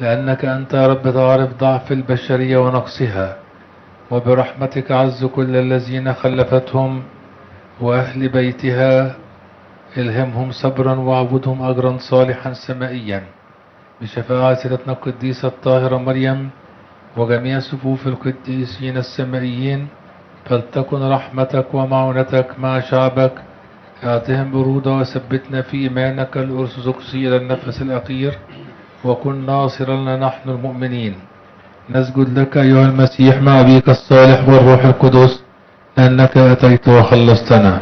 لأنك أنت يا رب تعرف ضعف البشرية ونقصها، وبرحمتك عز كل الذين خلفتهم وأهل بيتها، الهمهم صبرا واعبدهم أجرا صالحا سمائيا بشفاعة سيدتنا القديسة الطاهرة مريم وجميع صفوف القديسين السمائيين. فلتكن رحمتك ومعونتك مع شعبك، اعطهم برودة وثبتنا في إيمانك الأرثوذكسي إلى النفس الأخير، وكن ناصرا لنا نحن المؤمنين. نسجد لك أيها المسيح مع أبيك الصالح والروح القدس، لأنك أتيت وخلصتنا.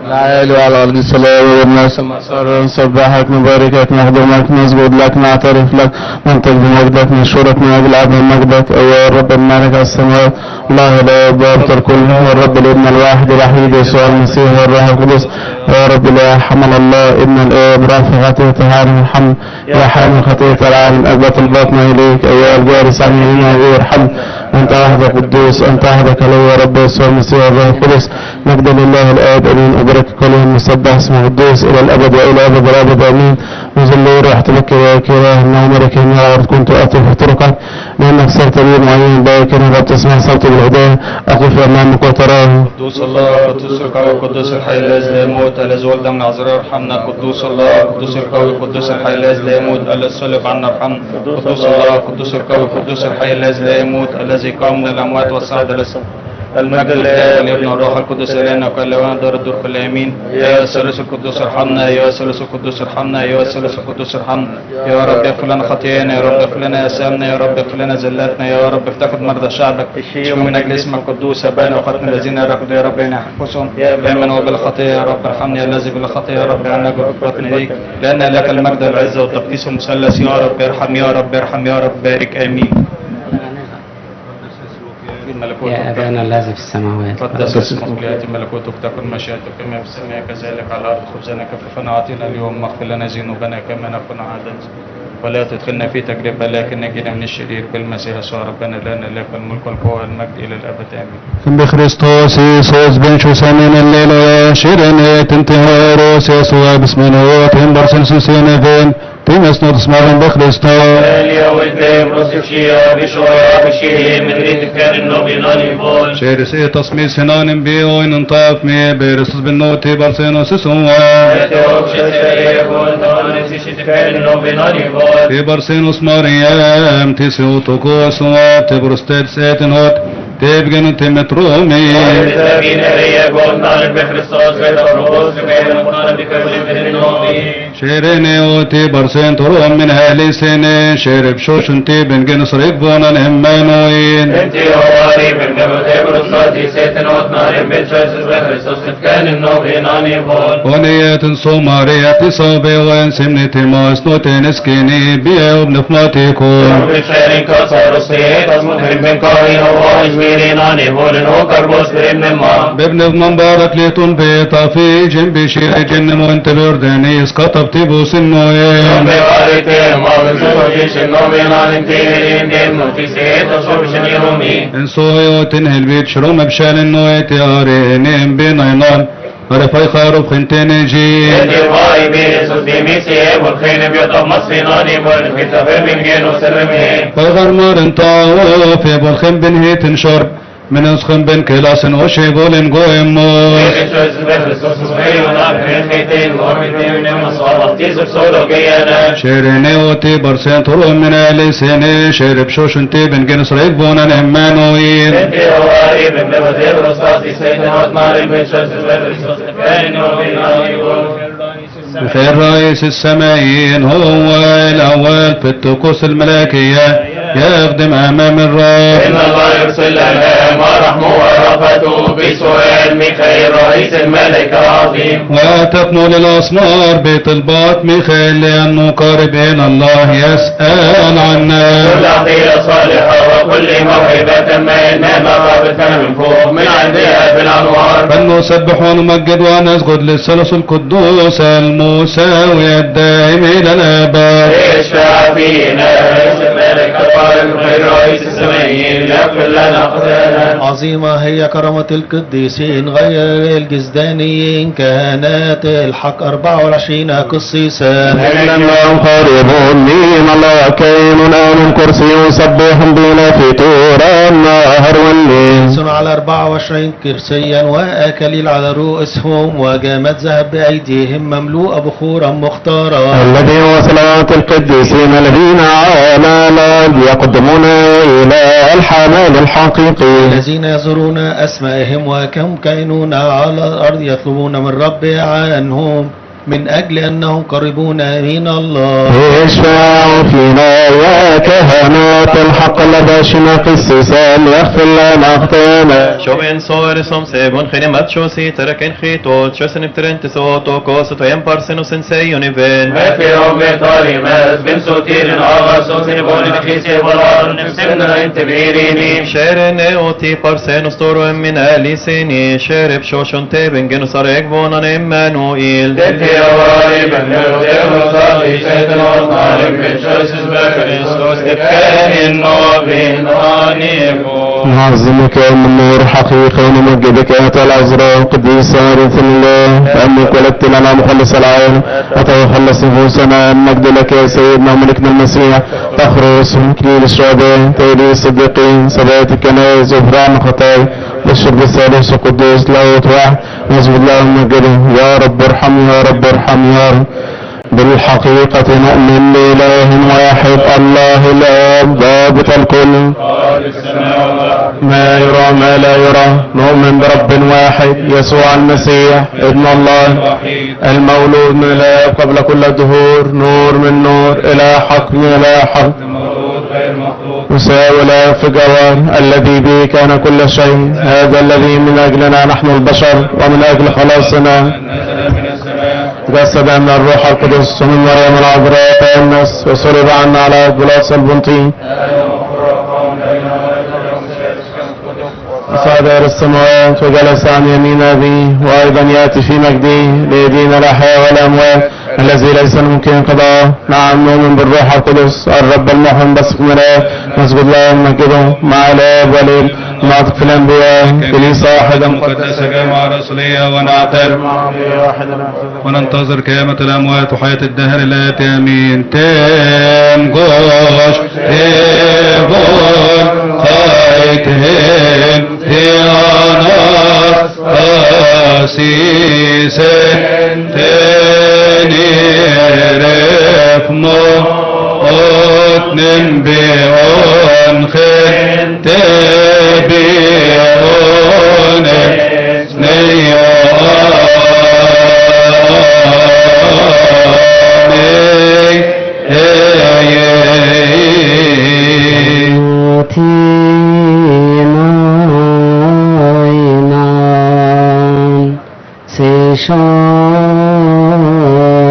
العالي وعلى الأرض السلام والناس المسار نسبحك نباركك نخدمك نسجد لك نعترف لك ننطق بمجدك نشكرك من أجل عظم مجدك أيها الرب المالك على السماوات الله لا يبارك الكل هو الرب الابن الواحد الوحيد يسوع المسيح والروح القدس يا رب لا حمل الله ابن الآب رافع خطيئة العالم الحمد يا حامل خطيئة العالم أثبت الباطن إليك أيها الجالس عن يمين غير حمد أنت وحدك قدوس أنت وحدك يا رب يسوع المسيح والروح القدس مجد لله الآب أمين أبارك كله مسبح اسمه قدوس إلى الأبد وإلى أبد الأبد أمين وذل روح تبكي يا إله إنه ملك يا رب كنت أقف في طرقك لأنك صرت لي معين باكر رب تسمع صوت الهداية أقف أمامك وتراه. قدوس الله قدوس القوي قدوس الحي الذي لا يموت الذي ولد من عذراء ارحمنا. قدوس الله قدوس القوي قدوس الحي الذي لا يموت الذي صلب عنا ارحمنا. قدوس الله قدوس القوي قدوس الحي الذي لا يموت الذي قام من الأموات وصعد للسماء. المجد لله والابن والروح القدس إلينا وكل وان دار الدور كل يمين. يا الثالوث القدوس ارحمنا يا الثالوث القدوس ارحمنا يا الثالوث القدوس ارحمنا. يا رب اغفر لنا خطايانا يا رب اغفر لنا آثامنا يا رب اغفر لنا زلاتنا يا رب افتقد مرضى شعبك اشفي من أجل اسمك القدوس أبانا وختم الذين رقدوا يا رب إنا أنفسهم آمنوا وبالخطية يا رب ارحمني الذي بالخطية يا رب عنا بفرطنا إليك لأن لك المجد والعزة والتقديس المثلث يا رب ارحم يا رب ارحم يا رب بارك آمين. يا أبانا الذي في السماوات قدس اسمك ليأتي ملكوتك تكن مشيئتك كما في السماء كذلك على الأرض. خبزنا كفافنا أعطنا اليوم واغفر لنا ذنوبنا كما نغفر عنا ولا تدخلنا في تجربة لكن نجينا من الشرير بالمسيح يسوع ربنا لنا لك الملك والقوة والمجد إلى الأبد آمين. بخريستوس يسوس بن شوسامين الليلة شيرينيت انتهاروس يسوع بسم نوت برسل سوسينفين تيمس نوت اسمعهم بخريستوس اليا والدم رصف شيا بشويا بشيه من ريت كان النوبيناني بول شيرس تصمي سنان بيوين انطاف مي بيرسس بالنوتي برسينوس سوا يتوب شسرية بول نوانسي شتكان النوبيناني بول في برسينوس مريم تسيوتوكو سوا تبرستيد سيتنوت تبقى تمترومي تابين هي بول نار بخريستوس بيتفروس بين مقنان بكل من النوبي شيريني اوتي برسين تروم من هالي سنة شيرب شوشنتي بن جنس ريبونا الهمانوين انتي هواري بن قبل تبرستوس سيتنوت نار بن شوسس بخريستوس كان النوبيناني بول ونيات صومارية صوبي وين سمنتي ماسنوتين اسكيني بيا وبنفماتيكو بخير كسر الصيت أصمت من كاري هو اجميريناني بول وكربوس برم ما بابن مبارك ليتون بيتا في جنبي شيء جن وانت بردنيس كتب تبوس النوين بواريتي ما بزوجيش النوبيناني تيرين دم في سيت أصور شنيرومي انسوهيو تنهل بيت شروم بشال النويت يارينين بيناينان ورفاي خاروف خنتين جي يدي واي بيسوس ديميسي والخين بيطب مصفيناني بول في تفهم جينو سرمي فغر مارن طاو في بالخن بن هيتن شرب من اسخن بن كلاسن وشي بولن قويم موس بيشوز بخريستوس صغير ونعب خيتين ومدين من مصارف تيزر سولو جيانا شيريني وتي برسين تروم من اليسيني شيرب شوشنتي بن جنس ريبونا الهمانوين انتي هواري بن بوزيب رصاصي سيدنا وطنار بيشوز بخريستوس كان نوبيناني بول في الرئيس السمايين هو الأول في الطقوس الملكية يخدم أمام الرب إن الله يرسل لنا ورحمه ورفته بسؤال ميخائيل رئيس الملك العظيم وتقنوا للأسمار بطلبات ميخائيل لأنه قارب إلى الله يسأل عنا كل عطية صالحة وكل موهبة ما إنما قابلتنا من فوق من عندها بالأنوار. فلنسبح ونمجد ونسجد للثالوث القدوس المساوي الدائم إلى الآباد. اشفع فينا مالك القائم غير رئيس السمائيين ليغفر لنا خطايانا. عظيمة هي كرامة القديسين غير الجزدانيين كهنات الحق 24 قسيسا. إنهم قريبون من الله كين آمن كرسي يسبح بنا في طور النهر والليل. صنع على 24 كرسيا وأكليل على رؤوسهم وجامات ذهب بأيديهم مملوءة بخورا مختارا. الذي هو صلاة القديسين الذين على يقدمون إلى الحمام الحقيقي. الذين يزورون أسمائهم وكم كينون على الأرض يطلبون من رب عنهم من أجل أنهم قريبون من الله. اشفعوا فينا يا كهنات الحق لباشنا قسيسا يغفر لنا أخطانا. Shomen soare som sebon khine matcho si teraken khito chosen ptrente soto kosto yem parseno sensei univen. ما في يوم طالمات بن سوتير آغا سوسن بون نخيسي والار نفسنا انت بيريني. Sherene oti parseno storo min aliseni sherep shoshon teben genusarek bonan Emmanuel. يواري بنو ديو صالي شيطان وطالب من شوسس بكريستوس تبكان النوبين آنيبو. نعظمك يا النور حقيقة ونمجدك يا العذراء القديسة رث الله فأنك ولدت لنا مخلص العالم وتخلص نفوسنا. المجد لك يا سيدنا وملكنا المسيح تخرس كليل الشهداء تولي الصديقين ثبات الكنائس غفران الخطايا والشرب الثالث القدوس لا يطوع نسجد الله ونمجده. يا رب ارحم يا رب ارحم يا رب. بالحقيقة نؤمن بإله واحد الله الآب ضابط الكل ما يرى ما لا يرى. نؤمن برب واحد يسوع المسيح ابن الله المولود من الآب قبل كل الدهور نور من نور إلى حق من إلى حق مساوي الآب في جوار الذي به كان كل شيء. هذا الذي من أجلنا نحن البشر ومن أجل خلاصنا جسد من الروح القدس ومن مريم العذراء تأنس وصلب عنا على بلاس البنطي صعد إلى السماوات وجلس عن يمين أبيه وأيضا يأتي في مجده ليدين الأحياء والأموات الذي ليس ممكن قضاءه. نعم نؤمن بالروح القدس الرب المحن بس من الآب نسجد له ونمجده مع الآب والابن نعتق في الأنبياء كنيسة واحدة مقدسة جامعة رسولية ونعترف وننتظر قيامة الأموات وحياة الدهر الآتي آمين. تم جوش تبون خايتهم تياناس أسيسين تنيرف موتن بيون خين تبيون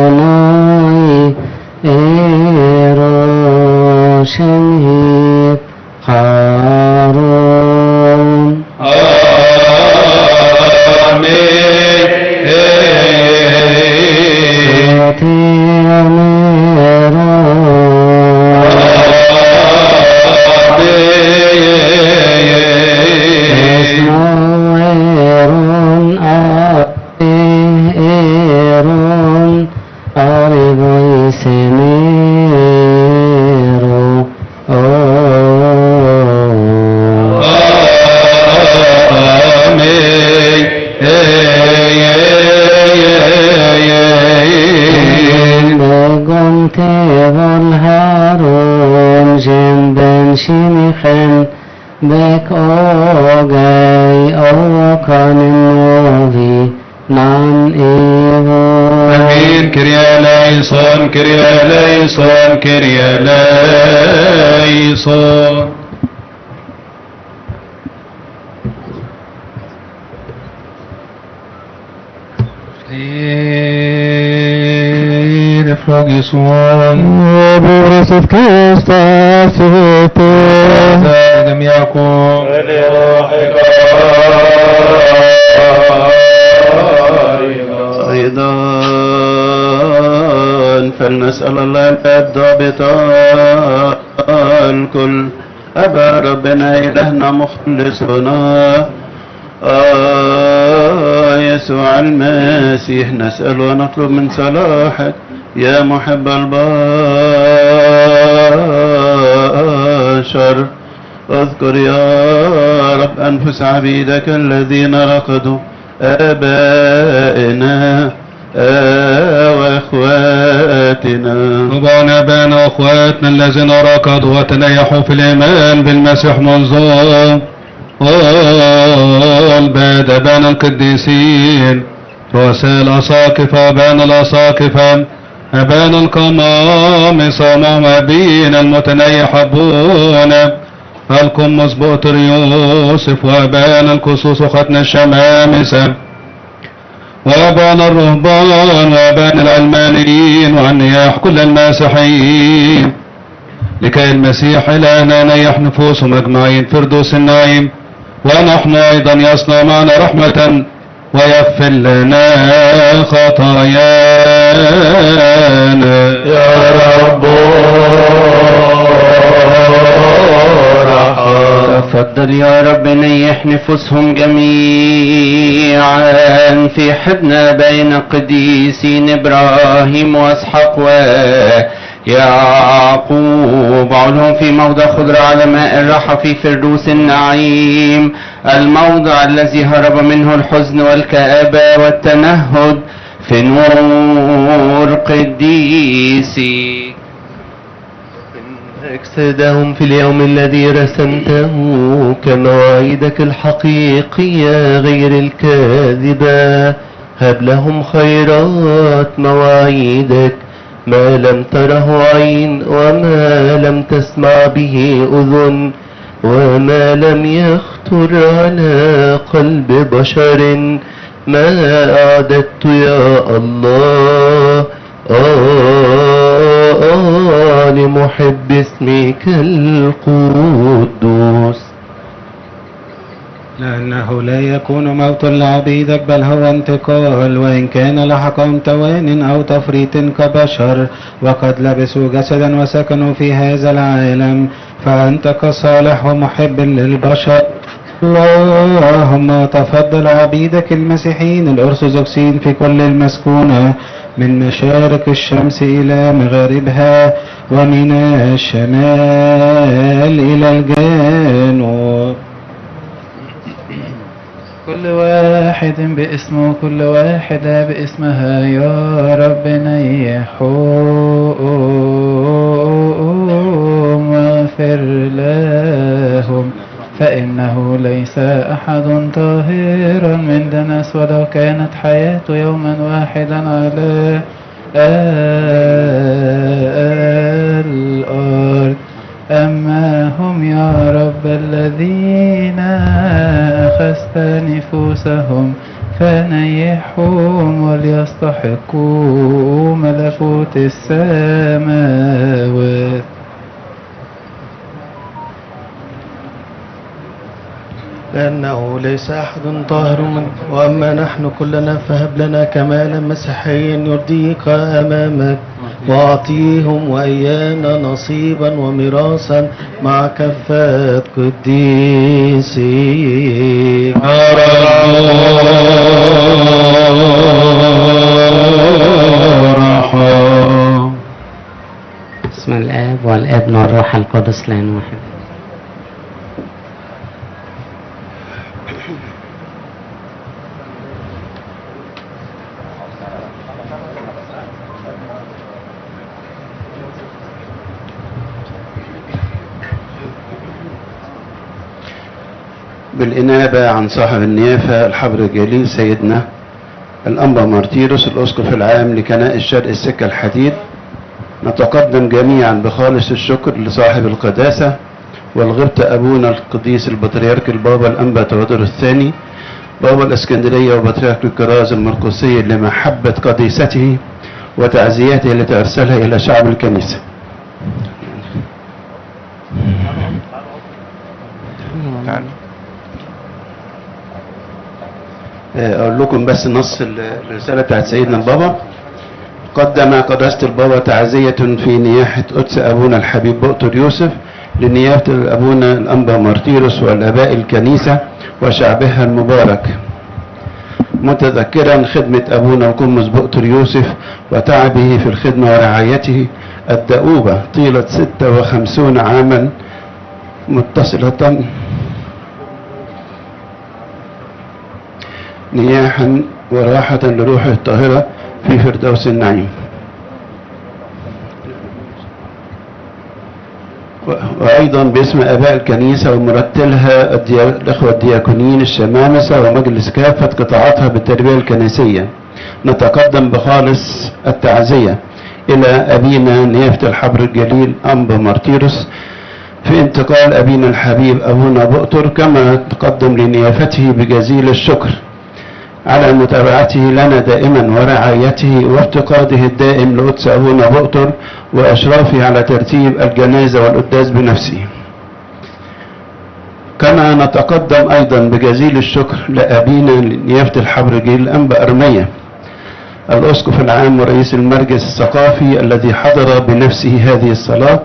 شانای ایراشنی قارون فلوجيسون وبرسف كستاسيته جميعكم أيضا فلنسأل الله الضابط الكل أبا ربنا إلهنا مخلصنا يسوع المسيح نسأل ونطلب من صلاحك يا محب البشر. اذكر يا رب أنفس عبيدك الذين رقدوا آبائنا وأخواتنا ربنا أبانا وأخواتنا الذين ركضوا وتنيحوا في الإيمان بالمسيح منذ الباد أبانا القديسين رؤساء الأساقفة أبانا الأساقفة أبانا القمامسة ومعهم أبينا المتنيح أبونا القمص بؤتر يوسف وأبانا الكسوس وختنا الشمامسة وأبانا الرهبان وأبانا العلمانيين والنياح كل المسيحيين لكي المسيح إلهنا نيح نفوسهم أجمعين فردوس النعيم ونحن أيضا يصنع معنا رحمة ويغفر لنا خطايانا يا رب تفضل يا رب نيح نفوسهم جميعا في حضن بين القديسين إبراهيم وإسحاق ويعقوب علهم في موضع خضرة على ماء الراحة في فردوس النعيم الموضع الذي هرب منه الحزن والكآبة والتنهد في نور قديسي. اجسادهم في اليوم الذي رسمته كمواعيدك الحقيقية غير الكاذبة. هب لهم خيرات مواعيدك ما لم تره عين وما لم تسمع به أذن وما لم يخطر على قلب بشر ما أعددت يا الله لمحب اسمك القدوس. لأنه لا يكون موت لعبيدك بل هو انتقال وإن كان لحقهم توان أو تفريط كبشر وقد لبسوا جسدا وسكنوا في هذا العالم فأنت كصالح ومحب للبشر. اللهم تفضل عبيدك المسيحيين الأرثوذكسيين في كل المسكونة من مشارق الشمس إلى مغاربها ومن الشمال إلى الجنوب كل واحد باسمه كل واحدة باسمها يا رب نيحوهم واغفر لهم فإنه ليس أحد طاهرا من دنس ولو كانت حياته يوما واحدا على الأرض. أما هم يا رب الذين أخذت نفوسهم فنيحهم وليستحقوا ملكوت السماوات. لأنه ليس أحد طاهر منه وأما نحن كلنا فهب لنا كمالا مسيحيا يرضيك أمامك وأعطيهم وإيانا نصيبا وميراثا مع كفات قديسي. بسم الآب والابن والروح القدس لان واحد. بالإنابة عن صاحب النيافة الحبر الجليل سيدنا الأنبا مارتيروس الأسقف العام لكنائس شرق السكة الحديد، نتقدم جميعا بخالص الشكر لصاحب القداسة والغبطة أبونا القديس البطريرك البابا الأنبا تودر الثاني بابا الإسكندرية وبطريرك الكراز المرقسي لمحبة قديسته وتعزياته التي أرسلها إلى شعب الكنيسة. أقول لكم بس نص الرسالة بتاعت سيدنا البابا. قدم قداسة البابا تعزية في نياحة قدس أبونا الحبيب بؤتر يوسف لنيافة أبونا الأنبا مارتيروس والآباء الكنيسة وشعبها المبارك، متذكرا خدمة أبونا القمص بؤتر يوسف وتعبه في الخدمة ورعايته الدؤوبة طيلة 56 عاما متصلة نياحا وراحة لروحه الطاهرة في فردوس النعيم. وأيضا باسم آباء الكنيسة ومرتلها الأخوة الدياكونيين الشمامسة ومجلس كافة قطاعاتها بالتربية الكنسية، نتقدم بخالص التعزية إلى أبينا نيافة الحبر الجليل أنبا مارتيروس في انتقال أبينا الحبيب أبونا بؤتر، كما تقدم لنيافته بجزيل الشكر على متابعته لنا دائما ورعايته وافتقاده الدائم لقدس أبونا بؤتر وأشرافه على ترتيب الجنازة والقداس بنفسه. كما نتقدم أيضا بجزيل الشكر لأبينا نيافة الحبر الجليل أنبا أرمية الأسقف العام ورئيس المركز الثقافي الذي حضر بنفسه هذه الصلاة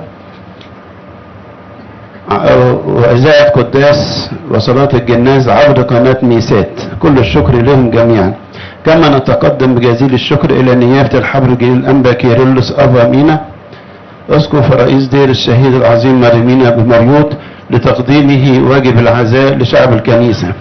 وإذاعة قداس وصلاة الجناز عبر قناة ميسات، كل الشكر لهم جميعا. كما نتقدم بجزيل الشكر إلى نيافة الحبر الجليل أنبا كيرلس أبا مينا أسقف رئيس دير الشهيد العظيم مريمينا بمريوط لتقديمه واجب العزاء لشعب الكنيسة.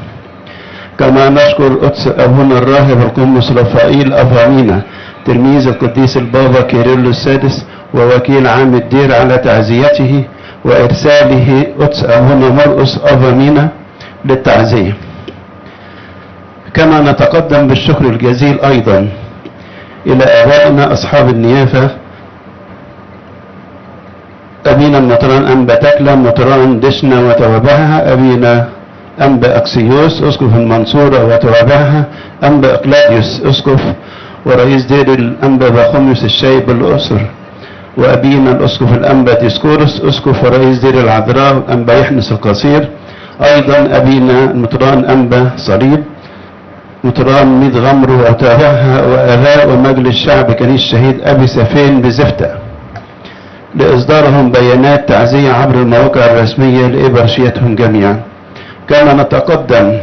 كما نشكر قدس أبونا الراهب القمص رفائيل أبا مينا تلميذ القديس البابا كيرلس السادس ووكيل عام الدير على تعزيته وإرساله قدس أبونا مرقس أبا مينا للتعزية. كما نتقدم بالشكر الجزيل أيضا إلى آبائنا أصحاب النيافة أبينا المطران أنبا تكلا مطران دشنا وتوابعها، أبينا أنبا أكسيوس أسقف المنصورة وتوابعها، أنبا إقلاديوس أسقف ورئيس دير الأنبا بخميس الشايب الأسر، وأبينا الأسقف الأنبا ديسكورس أسقف ورئيس دير العذراء أنبا يحنس القصير، أيضا أبينا المطران أنبا صليب مطران ميد غمر وتابعها، وآباء ومجلس شعب كنيسة الشهيد أبي سفين بزفتة لإصدارهم بيانات تعزية عبر المواقع الرسمية لإبرشيتهم جميعا. كما نتقدم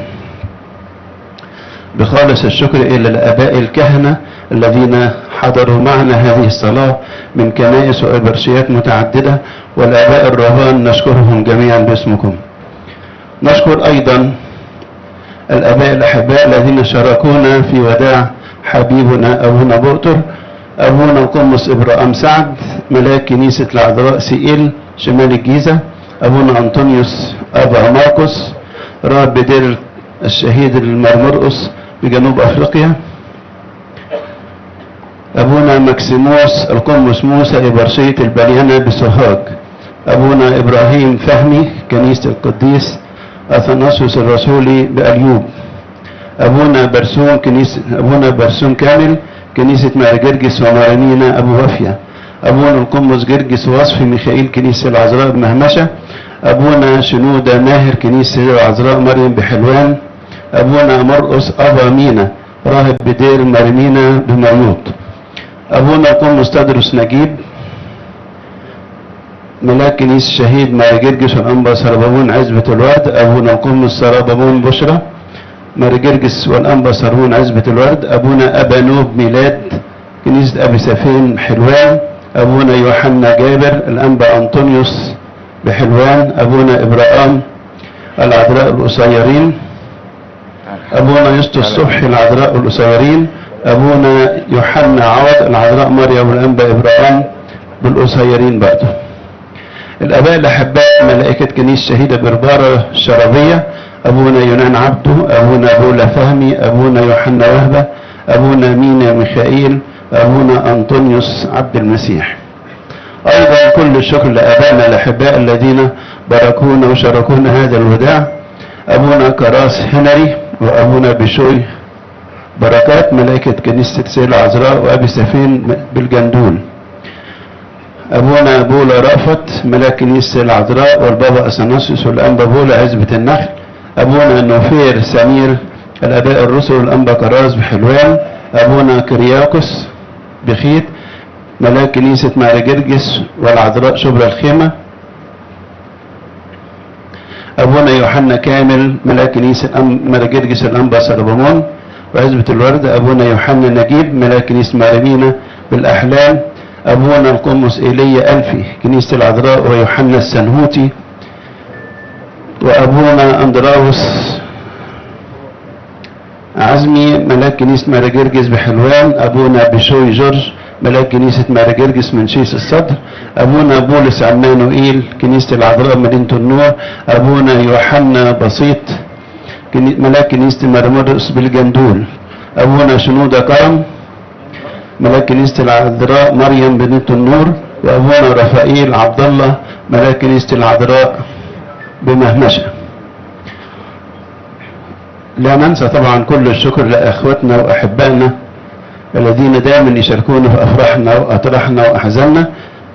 بخالص الشكر إلى الآباء الكهنة الذين حضروا معنا هذه الصلاة من كنائس وإبرشيات متعددة، والآباء الرهبان نشكرهم جميعا باسمكم. نشكر أيضا الآباء الأحباء الذين شاركونا في وداع حبيبنا أبونا بؤتر، أبونا القمص إبراهيم سعد ملاك كنيسة العذراء سئيل شمال الجيزة، أبونا أنطونيوس أبا ماركوس راهب بدير الشهيد المرمرقس بجنوب أفريقيا، أبونا مكسيموس القمص موسى إبرشية البليانة بسوهاج، أبونا إبراهيم فهمي كنيسة القديس أثناسيوس الرسولي بأليوب، أبونا برسوم كامل كنيسة ماري جرجس ومارينينا أبو وفية، أبونا القمص جرجس وصفي ميخائيل كنيسة العذراء بمهمشة، أبونا شنودة ماهر كنيسة العذراء مريم بحلوان، أبونا مرقس أبا مينا راهب بدير مارينينا بمريوط، أبونا القمص تدرس نجيب ملاك كنيسة الشهيد ماري جرجس والأنبا سربابون عزبة الورد، أبونا القمص سربابون بشرى ماري جرجس والأنبا سربون عزبة الورد، أبونا أبا نوب ميلاد كنيسة أبي سفين حلوان، أبونا يوحنا جابر الأنبا أنطونيوس بحلوان، أبونا إبراهيم العذراء القصيرين، أبونا يسطس الصبحي العذراء القصيرين، أبونا يوحنا عوض العذراء مريم والأنبا إبراهيم بالقصيرين برضه. الآباء الأحباء ملائكة كنيسة شهيدة بربارة الشرابية، أبونا يونان عبده، أبونا بولا فهمي، أبونا يوحنا وهبة، أبونا مينا ميخائيل، أبونا أنطونيوس عبد المسيح. أيضا كل الشكر لآبائنا الأحباء الذين باركونا وشاركونا هذا الوداع، أبونا كراس هنري وأبونا بشوي بركات ملائكة كنيسة السيدة العذراء وأبي سفين بالجندول. أبونا بولا رأفت ملاك كنيسة العذراء والبابا أثناسيوس والأنبا بولا عزبة النخل. أبونا نوفير سمير الآباء الرسل والأنبا كراز بحلوان. أبونا كرياكوس بخيت ملاك كنيسة ماري جرجس والعذراء شبرا الخيمة. أبونا يوحنا كامل ملاك كنيسة ماري جرجس الأنبا سلبمون وعزبة الورد. أبونا يوحنا نجيب ملاك كنيسة ماريمينا بالأحلام. أبونا القمص إيليا ألفي كنيسة العذراء ويوحنا السنهوتي. وأبونا أندراوس عزمي ملاك كنيسة ماري جرجس بحلوان. أبونا بشوي جورج ملاك كنيسة ماري جرجس من شيس الصدر. أبونا بولس عمانوئيل كنيسة العذراء مدينة النور. أبونا يوحنا بسيط ملاك كنيسة مرمرس بالجندول. أبونا شنودة كرم ملاك كنيسة العذراء مريم بنت النور. وأبونا رفائيل عبد الله ملاك كنيسة العذراء بمهمشة. لا ننسى طبعا كل الشكر لأخوتنا وأحبائنا الذين دائما يشاركونا في أفراحنا وأطراحنا وأحزاننا.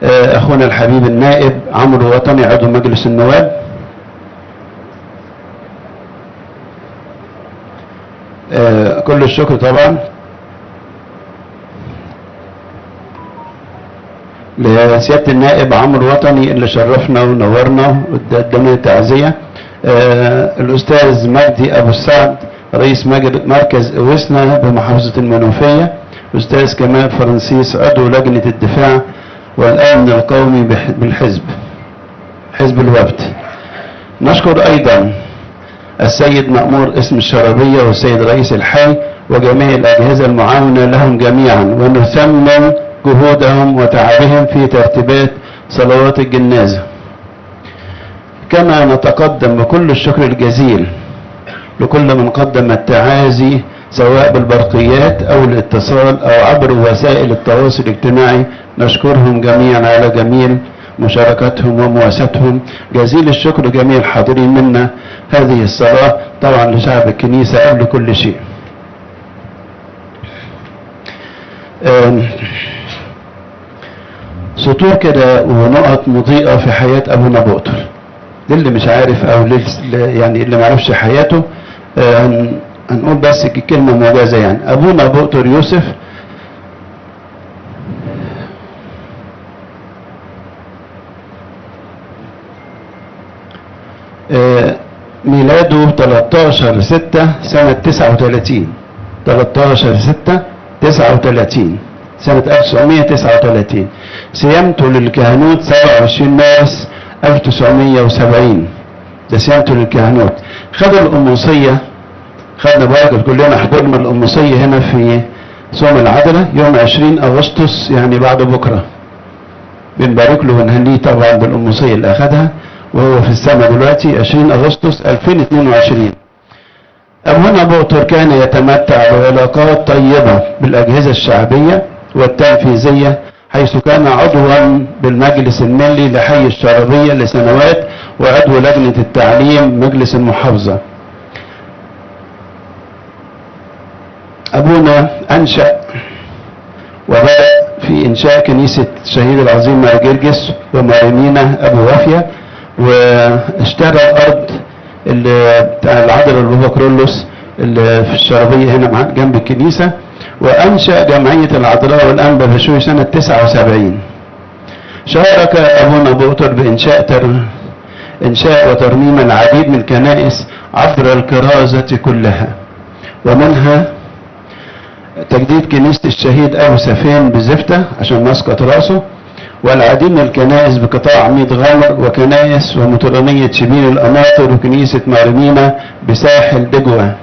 أخونا الحبيب النائب عمرو وطني عضو مجلس النواب. كل الشكر طبعا لسيادة النائب عمرو وطني اللي شرفنا ونورنا وقدمنا تعزية. الأستاذ مجدي أبو السعد رئيس مركز وسنا بمحافظة المنوفية. أستاذ كمال فرنسيس عضو لجنة الدفاع والأمن القومي بالحزب حزب الوفد. نشكر أيضا السيد مأمور اسم الشرابية والسيد رئيس الحي وجميع الأجهزة المعاونة لهم جميعا ونثمن جهودهم وتعبهم في ترتيبات صلوات الجنازة. كما نتقدم بكل الشكر الجزيل لكل من قدم التعازي سواء بالبرقيات أو الاتصال أو عبر وسائل التواصل الاجتماعي. نشكرهم جميعا على جميل مشاركتهم ومواساتهم. جزيل الشكر جميع الحاضرين منا هذه الصلاة طبعا لشعب الكنيسة قبل كل شيء. سطور كده ونقط مضيئة في حياة أبونا بؤتر. اللي مش عارف أو يعني اللي ما عرفش حياته هنقول بس كلمة موجزة. يعني أبونا بؤتر يوسف ميلاده 13/6 سنة 39. 13/6/39 سنة 1939. صيامته للكهنوت 27 مارس 1970. ده صيامته للكهنوت. خد القمصية، خدنا بركة كلنا حضرنا القمصية هنا في صوم العذراء يوم 20 أغسطس يعني بعد بكرة. بنبارك له ونهنيه طبعا بالقمصية اللي أخدها وهو في السماء دلوقتي 20 أغسطس 2022. أبونا بؤتر كان يتمتع بعلاقات طيبة بالأجهزة الشعبية والتنفيذية حيث كان عضوا بالمجلس المالي لحي الشرابية لسنوات وعضو لجنة التعليم مجلس المحافظة. أبونا أنشأ وبدأ في إنشاء كنيسة الشهيد العظيم ماري جرجس وماريمينا أبو وافية، واشترى الأرض اللي بتاع العذراء البابا كرولوس اللي في الشرابية هنا جنب الكنيسة، وأنشأ جمعية العذراء والأنبا بشوي سنة 79. شارك أبونا بؤتر بإنشاء وترميم العديد من الكنائس عبر الكرازة كلها، ومنها تجديد كنيسة الشهيد أبو سفين بزفتة عشان مسقط راسه، والعديد من الكنائس بقطاع عميد غامر، وكنائس ومطرانية شبين الأماطر، وكنيسة ماريمينا بساحل دجوة،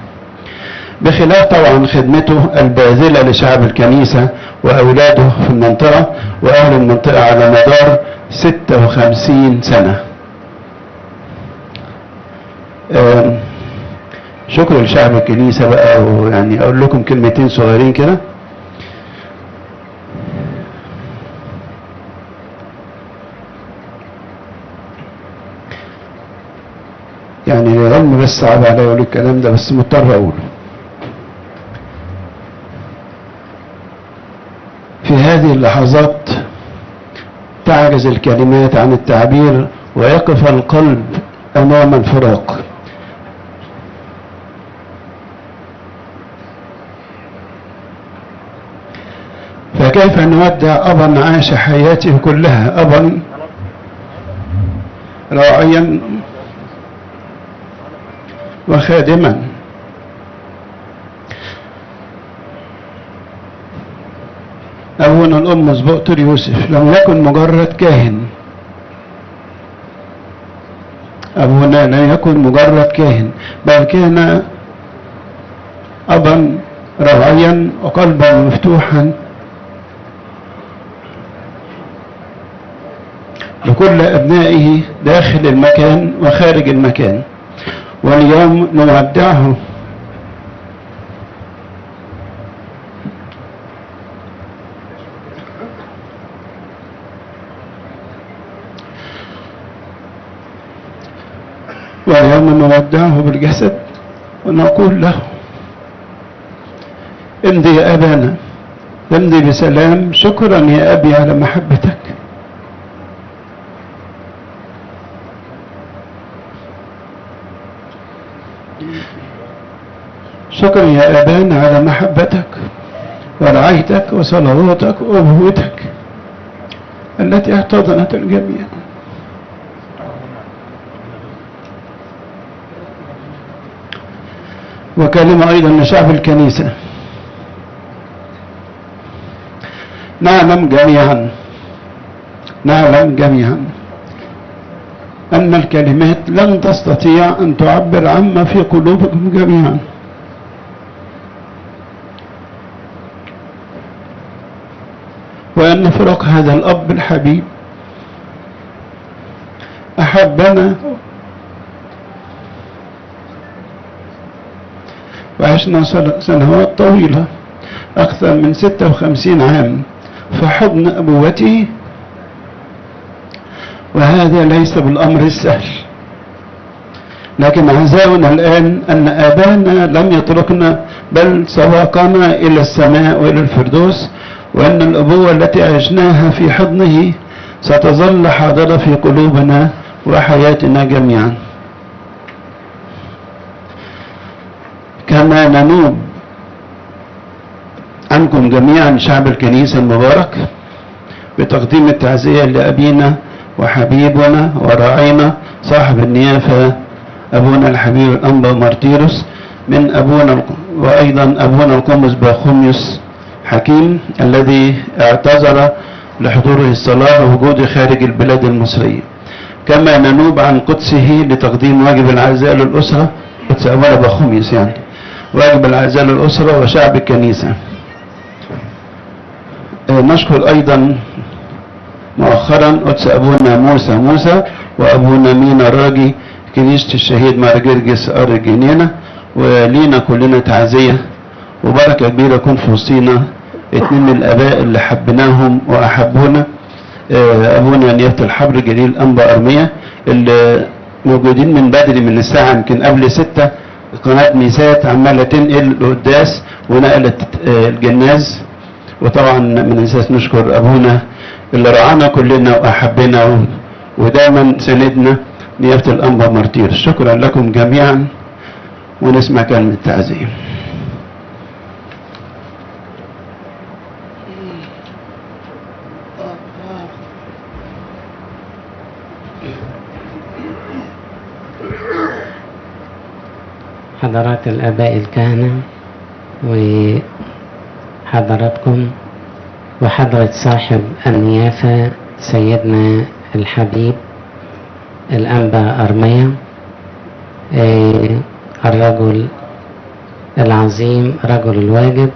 بخلاف طبعا خدمته الباذلة لشعب الكنيسة وأولاده في المنطقة وأهل المنطقة على مدار 56 سنة. شكرا لشعب الكنيسة بقى، ويعني أقول لكم كلمتين صغيرين كده. يعني العلم بس صعب عليا أقول الكلام ده، بس مضطر أقوله. اللحظات تعجز الكلمات عن التعبير ويقف القلب أمام الفراق. فكيف نودع أبا عاش حياته كلها، أبا راعيا وخادما، أبونا الأم سبقتر يوسف لم يكن مجرد كاهن، أبونا لم يكن مجرد كاهن، بل كان أبا راعيا وقلبا مفتوحا لكل أبنائه داخل المكان وخارج المكان. واليوم نودعه بالجسد ونقول له امضي يا أبانا، امضي بسلام، شكرا يا أبي على محبتك. شكرا يا أبانا على محبتك ورعايتك وصلواتك وأبوتك التي احتضنت الجميع. وكلمة أيضا لشعب الكنيسة. نعلم جميعا أن الكلمات لن تستطيع أن تعبر عما في قلوبكم جميعا، وأن فراق هذا الأب الحبيب أحبنا وعشنا سنوات طويلة أكثر من 56 عام في حضن أبوته، وهذا ليس بالأمر السهل. لكن عزاؤنا الآن أن آبانا لم يتركنا بل سبقنا إلى السماء وإلى الفردوس، وأن الأبوة التي عشناها في حضنه ستظل حاضرة في قلوبنا وحياتنا جميعا. كما ننوب عنكم جميعا شعب الكنيسة المبارك بتقديم التعزية لأبينا وحبيبنا وراعينا صاحب النيافة أبونا الحبيب الأنبا مارتيروس، من أبونا وأيضا أبونا القمص باخوميوس حكيم الذي اعتذر لحضوره الصلاة ووجوده خارج البلاد المصرية. كما ننوب عن قدسه لتقديم واجب العزاء للأسرة، قدس أبونا باخوميوس يعني، واجب العزاء للأسرة وشعب الكنيسة. نشكر أيضا مؤخرا قدس أبونا موسى وأبونا مينا راجي كنيسة الشهيد مارجرجس الجنينة، ولينا كلنا تعزية وبركة كبيرة يكون في وسطينا اتنين من الآباء اللي حبناهم وأحبونا، أبونا نيافة الحبر جليل أنبا أرمية اللي موجودين من بدري من الساعة يمكن قبل 6 قناة ميسات عمالة تنقل القداس ونقلت الجناز. وطبعا من ننساش نشكر أبونا اللي رعانا كلنا وأحبنا ودايما سندنا نيافة الأنبا مارتيروس. شكرا لكم جميعا ونسمع كلمة التعزية. حضرات الآباء الكهنة وحضراتكم وحضرة صاحب النيافة سيدنا الحبيب الأنبا أرمية، الرجل العظيم، رجل الواجب،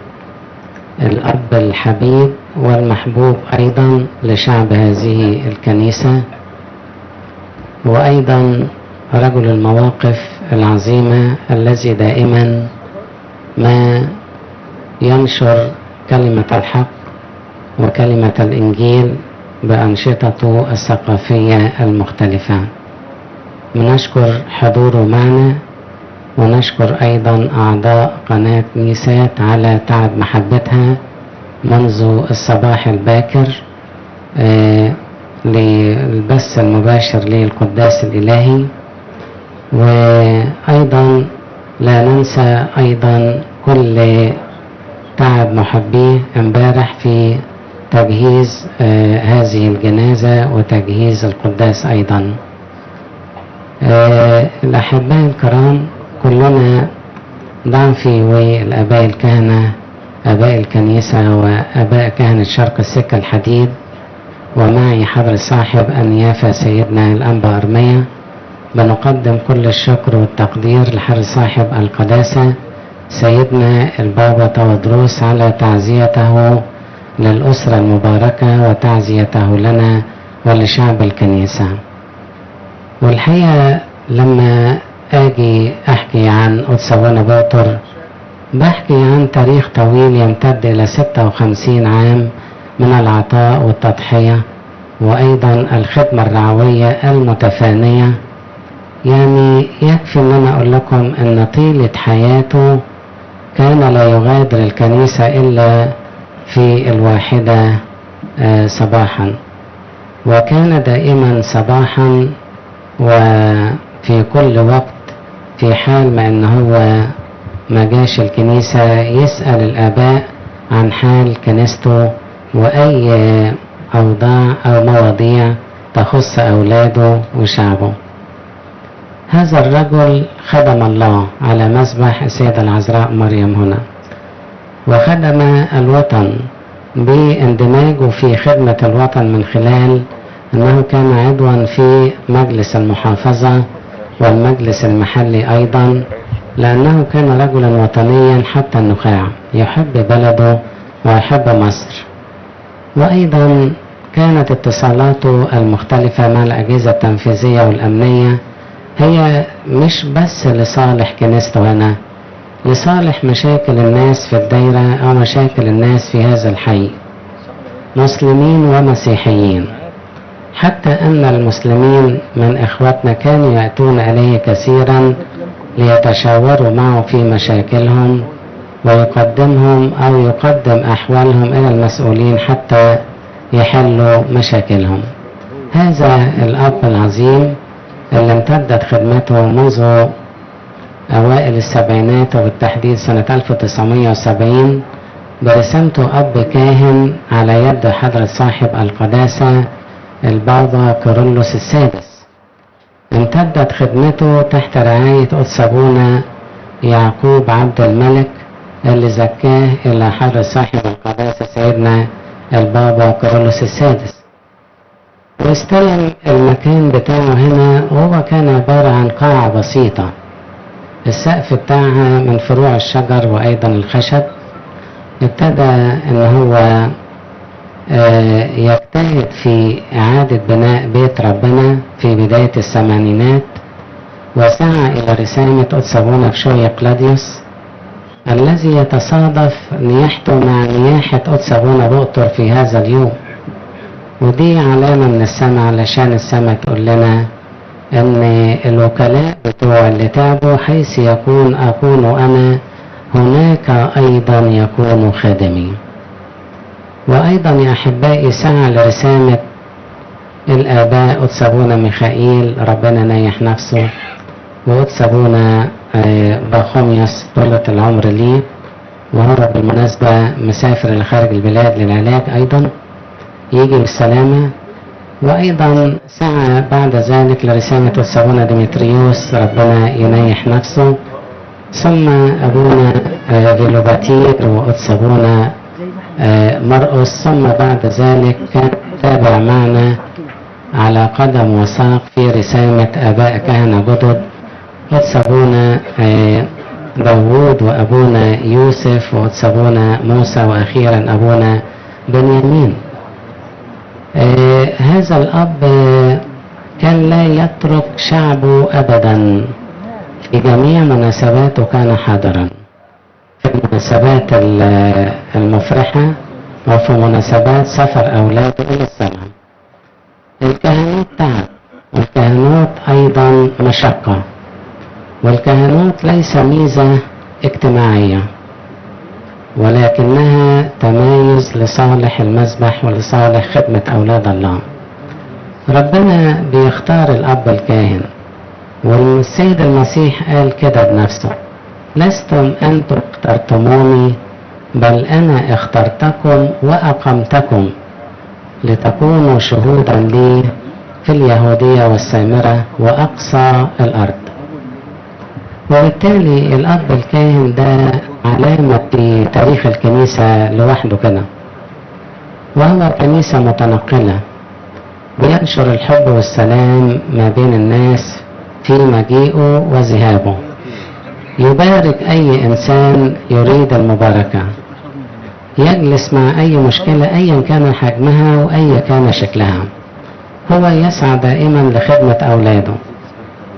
الأب الحبيب والمحبوب أيضا لشعب هذه الكنيسة، وأيضا رجل المواقف العظيمة الذي دائما ما ينشر كلمة الحق وكلمة الإنجيل بأنشطته الثقافية المختلفة. ونشكر حضوره معنا، ونشكر أيضا أعضاء قناة ميسات على تعب محبتها منذ الصباح الباكر للبث المباشر للقداس الإلهي. وأيضا لا ننسى أيضا كل تعب محبيه امبارح في تجهيز هذه الجنازة وتجهيز القداس أيضا. الأحباء الكرام، كلنا ضعفي والآباء الكهنة، آباء الكنيسة وآباء كهنة شرق السكة الحديد، ومعي حضر صاحب النيافة سيدنا الأنبا أرمية، بنقدم كل الشكر والتقدير لحضر صاحب القداسة سيدنا البابا تودروس على تعزيته للأسرة المباركة وتعزيته لنا ولشعب الكنيسة. والحقيقة لما أجي أحكي عن قدس أبونا بطر بحكي عن تاريخ طويل يمتد إلى 56 عام من العطاء والتضحية، وأيضا الخدمة الرعوية المتفانية. يعني يكفي أن أنا أقول لكم أن طيلة حياته كان لا يغادر الكنيسة إلا في 1 صباحا، وكان دائما صباحا وفي كل وقت في حال ما أنه هو ما جاش الكنيسة يسأل الآباء عن حال كنيسته وأي أوضاع أو مواضيع تخص أولاده وشعبه. هذا الرجل خدم الله على مذبح السيدة العذراء مريم هنا، وخدم الوطن باندماجه في خدمة الوطن من خلال أنه كان عضوا في مجلس المحافظة والمجلس المحلي أيضا، لأنه كان رجلا وطنيا حتى النخاع، يحب بلده ويحب مصر. وأيضا كانت اتصالاته المختلفة مع الأجهزة التنفيذية والأمنية هي مش بس لصالح كنيسته هنا، لصالح مشاكل الناس في الدايرة أو مشاكل الناس في هذا الحي، مسلمين ومسيحيين. حتى أن المسلمين من إخواتنا كانوا يأتون إليه كثيرا ليتشاوروا معه في مشاكلهم ويقدمهم أو يقدم أحوالهم إلى المسؤولين حتى يحلوا مشاكلهم. هذا الأب العظيم اللي امتدت خدمته منذ أوائل السبعينات وبالتحديد سنة 1970 برسمته أب كاهن على يد حضرة صاحب القداسة البابا كيرلس السادس. امتدت خدمته تحت رعاية قدس أبونا يعقوب عبد الملك اللي زكاه إلى حضرة صاحب القداسة سيدنا البابا كيرلس السادس، واستلم المكان بتاعه هنا. وهو كان عبارة عن قاعة بسيطة السقف بتاعها من فروع الشجر وأيضا الخشب. ابتدى ان هو يجتهد في إعادة بناء بيت ربنا في بداية الثمانينات، وسعى إلى رسامة قدس أبونا بشوي قلاديوس الذي يتصادف نياحته مع نياحة قدس أبونا بؤطر في هذا اليوم. ودي علامة من السماء علشان السماء تقول لنا ان الوكلاء بتوع اللي تعبوا حيث أكون أنا هناك أيضا يكون خادمي. وأيضا يا أحبائي سعى لرسامة الآباء قدس أبونا ميخائيل ربنا نيح نفسه، وقدس أبونا بخوميوس طولة العمر ليه، وهو بالمناسبة مسافر لخارج البلاد للعلاج أيضا يجي بالسلامة. وأيضا سعى بعد ذلك لرسامة قدس أبونا ديمتريوس ربنا ينيح نفسه، ثم أبونا فيلوباتير وقدس أبونا مرقس، ثم بعد ذلك كان تابع معنا على قدم وساق في رسامة آباء كهنة جدد قدس أبونا داوود وأبونا يوسف وقدس أبونا موسى وأخيرا أبونا بنيامين. هذا الأب كان لا يترك شعبه أبدا، في جميع مناسباته كان حاضرا، في المناسبات المفرحة وفي مناسبات سفر أولاده إلى السماء. الكهنوت تعب، والكهنوت أيضا مشقة، والكهنوت ليس ميزة اجتماعية، ولكنها تمايز لصالح المذبح ولصالح خدمة أولاد الله. ربنا بيختار الأب الكاهن، والسيد المسيح قال كده بنفسه: لستم أنتم اخترتموني بل أنا اخترتكم وأقمتكم لتكونوا شهودا لي في اليهودية والسامرة وأقصى الأرض. وبالتالي الأب الكاهن ده علامة في تاريخ الكنيسة لوحده كده، وهو كنيسة متنقلة بينشر الحب والسلام ما بين الناس في مجيئه وذهابه، يبارك أي إنسان يريد المباركة، يجلس مع أي مشكلة أيا كان حجمها وأي كان شكلها. هو يسعى دائما لخدمة أولاده،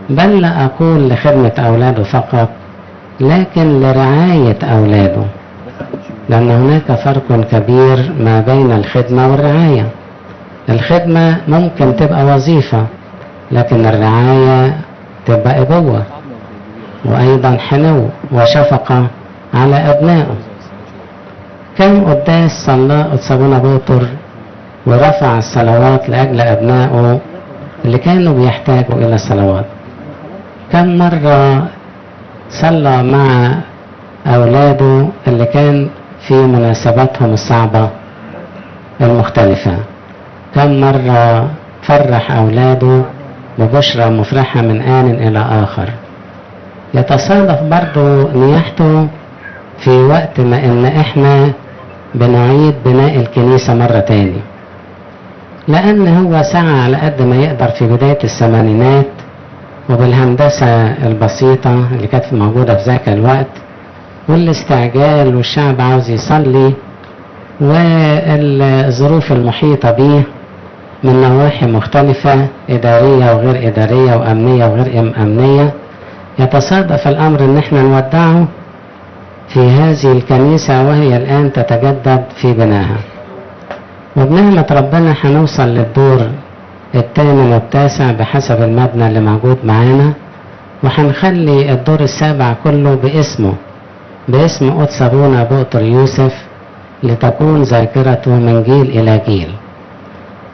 بل لا أقول لخدمة أولاده فقط، لكن لرعاية أولاده، لأن هناك فرق كبير ما بين الخدمة والرعاية. الخدمة ممكن تبقى وظيفة، لكن الرعاية تبقى أبوة وأيضا حنو وشفقة على أبنائه. كم قداس صلى قدس أبونا بوطر ورفع الصلوات لأجل أبنائه اللي كانوا بيحتاجوا إلى الصلوات. كم مرة صلى مع أولاده اللي كان في مناسباتهم الصعبة المختلفة. كم مرة فرح أولاده ببشرى مفرحة من آن إلى آخر. يتصادف برضو نياحته في وقت ما إن إحنا بنعيد بناء الكنيسة مرة تاني، لأن هو سعى على قد ما يقدر في بداية الثمانينات وبالهندسة البسيطة اللي كانت موجودة في ذاك الوقت والاستعجال والشعب عاوز يصلي والظروف المحيطة به من نواحي مختلفة إدارية وغير إدارية وأمنية وغير أمنية، يتصادف الأمر إن احنا نودعه في هذه الكنيسة وهي الآن تتجدد في بناها. وبنعمة ربنا هنوصل للدور الثامن والتاسع بحسب المبنى اللي موجود معانا، وهنخلي الدور السابع كله باسم قدس أبونا بؤطر يوسف لتكون ذاكرته من جيل إلى جيل.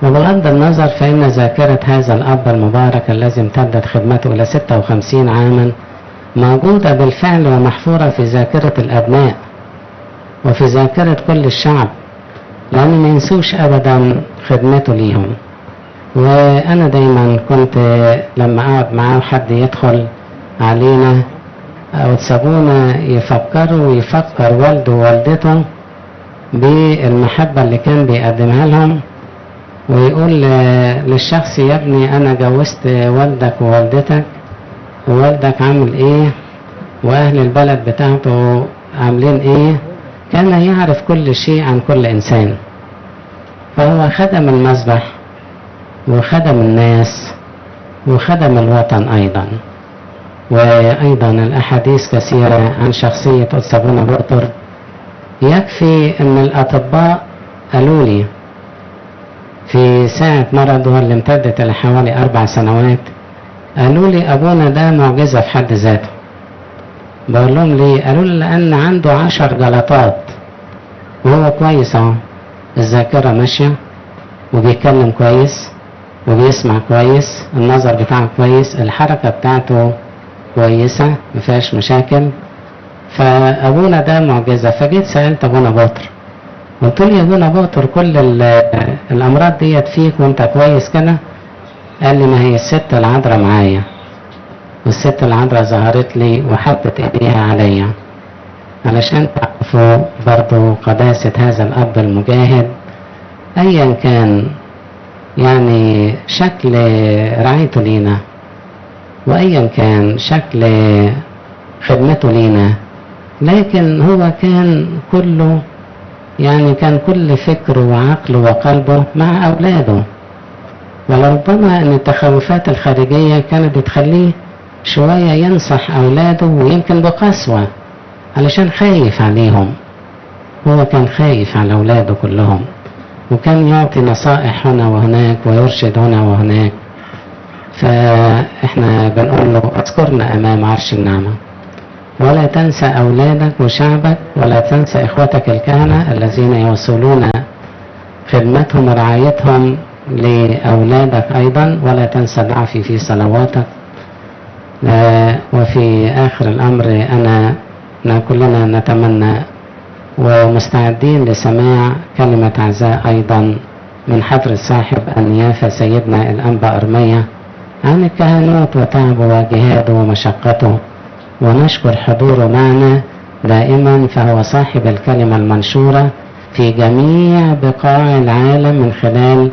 وبغض النظر فإن ذاكرة هذا الأب المبارك الذي امتدت خدمته إلى 56 عاما موجودة بالفعل ومحفورة في ذاكرة الأبناء وفي ذاكرة كل الشعب، لأن ما ينسوش أبدا خدمته ليهم. وأنا دايما كنت لما أقعد معاه حد يدخل علينا أو تسابونا يفكروا ويفكر والده ووالدته بالمحبة اللي كان بيقدمها لهم، ويقول للشخص: يا ابني أنا جوزت والدك ووالدتك، ووالدك عامل إيه وأهل البلد بتاعته عاملين إيه. كان يعرف كل شيء عن كل إنسان، فهو خدم المذبح وخدم الناس وخدم الوطن أيضا. وأيضا الأحاديث كثيرة عن شخصية قدس أبونا بؤطر. يكفي أن الأطباء قالوا لي في ساعة مرضه اللي امتدت إلى حوالي 4 سنوات، قالوا لي أبونا ده معجزة في حد ذاته. بقول لهم ليه؟ قالوا لي لأن عنده 10 جلطات وهو كويس اهو، الذاكرة ماشية وبيتكلم كويس وبيسمع كويس، النظر بتاعه كويس، الحركة بتاعته كويسة مفيهاش مشاكل. فأبونا ده معجزة. فجيت سألت أبونا بؤطر، قلت له: يا أبونا بؤطر كل الأمراض ديت فيك وأنت كويس كده؟ قال لي: ما هي الست العذراء معايا، والست العذراء ظهرت لي وحطت ايديها عليا. علشان تعرفوا برضو قداسة هذا الأب المجاهد، أيا كان يعني شكل رعايته لينا وأيا كان شكل خدمته لينا، لكن هو كان كله يعني كان كل فكره وعقله وقلبه مع أولاده. ولربما أن التخوفات الخارجية كانت بتخليه شوية ينصح أولاده ويمكن بقسوة علشان خايف عليهم. هو كان خايف على أولاده كلهم، وكان يعطي نصائح هنا وهناك ويرشد هنا وهناك. فإحنا بنقول له: اذكرنا أمام عرش النعمة. ولا تنسى أولادك وشعبك، ولا تنسى إخوتك الكهنة الذين يوصلون خدمتهم ورعايتهم لأولادك أيضا، ولا تنسى ضعفي في صلواتك. وفي آخر الأمر أنا كلنا نتمنى ومستعدين لسماع كلمة عزاء أيضا من حضرة صاحب النيافة سيدنا الأنبا أرمية عن الكهنوت وتعبه وجهاده ومشقته، ونشكر حضوره معنا دائما، فهو صاحب الكلمة المنشورة في جميع بقاع العالم من خلال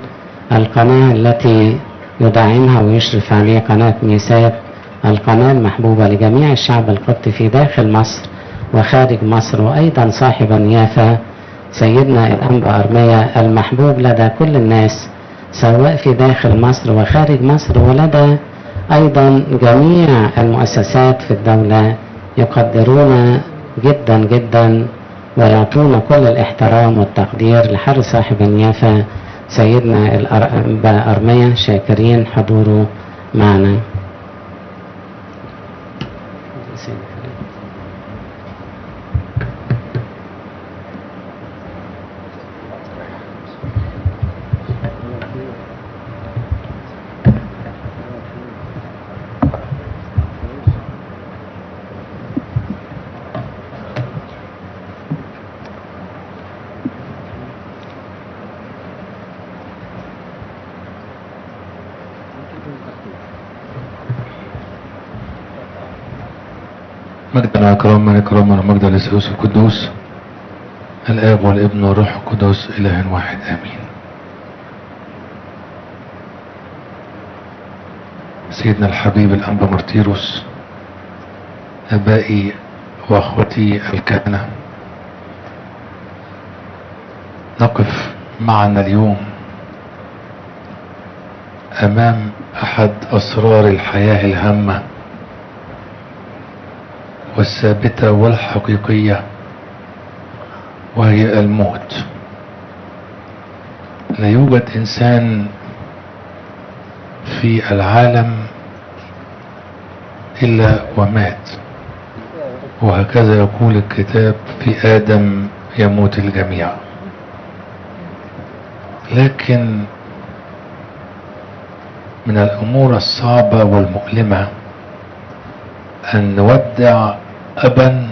القناة التي يدعمها ويشرف عليه قناة ميسات، القناة المحبوبة لجميع الشعب القبطي في داخل مصر وخارج مصر، وأيضا صاحب النيافة سيدنا الأنبا أرمية المحبوب لدى كل الناس سواء في داخل مصر وخارج مصر، ولدى أيضا جميع المؤسسات في الدولة يقدرون جدا جدا ويعطون كل الاحترام والتقدير لحر صاحب النيافة سيدنا الأنبا أرمية، شاكرين حضوره معنا. مجدنا أكرمنا إكراما ومجد للثالوث القدوس الآب والابن والروح القدس إله واحد آمين. سيدنا الحبيب الأنبا مرتيروس، أبائي وأخوتي الكهنة، نقف معنا اليوم أمام أحد أسرار الحياة الهامة والثابتة والحقيقية، وهي الموت. لا يوجد إنسان في العالم إلا ومات، وهكذا يقول الكتاب في آدم يموت الجميع. لكن من الأمور الصعبة والمؤلمة أن نودع أبا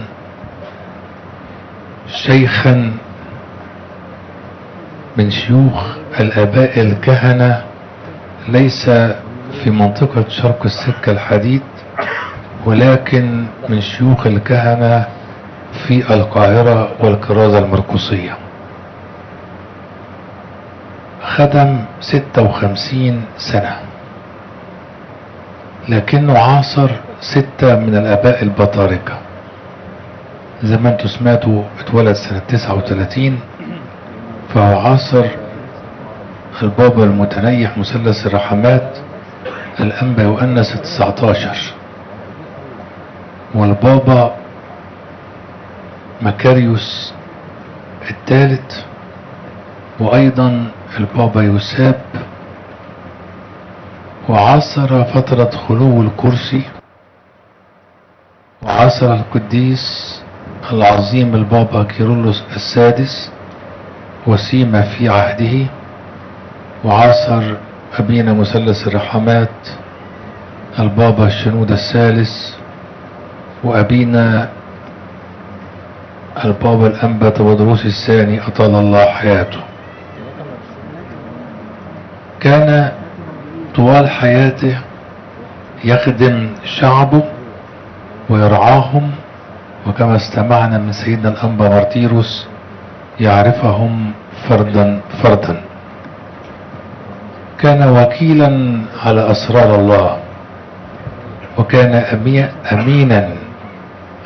شيخا من شيوخ الآباء الكهنة، ليس في منطقة شرق السكة الحديد، ولكن من شيوخ الكهنة في القاهرة والكرازة المرقسية. خدم 56 سنة، لكنه عاصر 6 من الآباء البطاركة. زي ما انتوا سمعتوا اتولد سنة 39، فهو عاصر البابا المتنيح مثلث الرحمات الأنبا يؤنس 19، والبابا مكاريوس الثالث، وأيضا البابا يوساب، وعاصر فترة خلو الكرسي، وعاصر القديس العظيم البابا كيرلس السادس وسيما في عهده، وعاصر أبينا مثلث الرحمات البابا الشنود الثالث، وأبينا البابا الأنبا تودروس الثاني أطال الله حياته. كان طوال حياته يخدم شعبه ويرعاهم، وكما استمعنا من سيدنا الأنبا مرتيروس يعرفهم فردا فردا. كان وكيلا على أسرار الله، وكان أمينا